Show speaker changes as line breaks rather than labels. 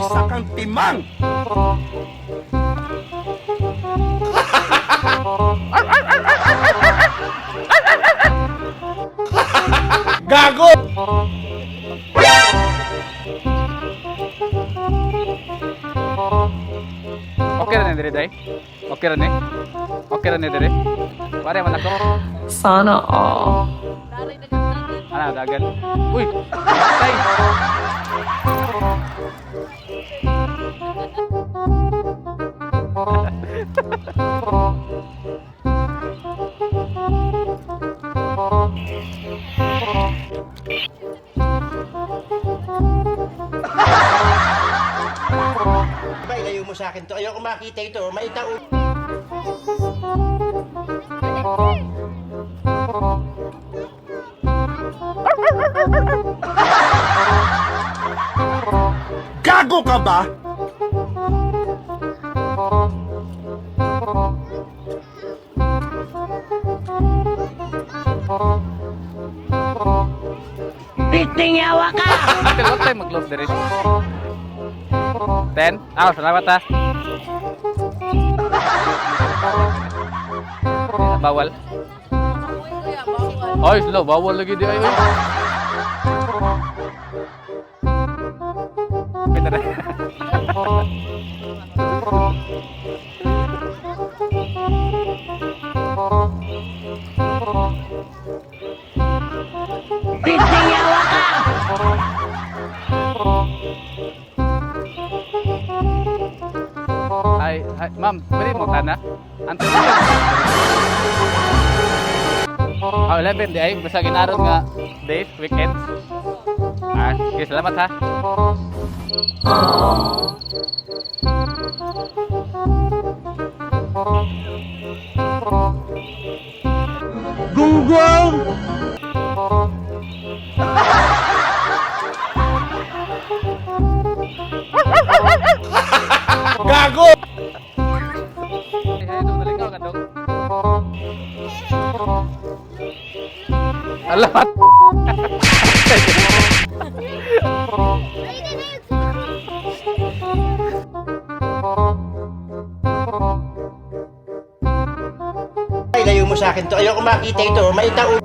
Isa kang timang! Gago!
Okay ra ni dire day. Okay ra ni. Okay ra ni dire. Pare man ako.
Sana all.
Ana dagan. Uy. Tay.
Ba, ilayo mo sa akin to. Ayoko makita ito. Maitaon.
Gago ka ba?
Piting yawa ka!
Until what time mag-close dire? 10? Ah, salamat ha. Bawal. Ay, slow. Bawal lagi di ay. Pita na.
Piting yawa ka!
Ay, ma'am, pwede mo tana? Until 11 di ay. Basta ginaron nga days, weekends. Ah, sige, salamat ha.
Gunggong! Gago!
Ay, dong, naligaw ka dong. Alamat.
Ilayo mo sa akin to. Ayoko makita ito. Maitaon.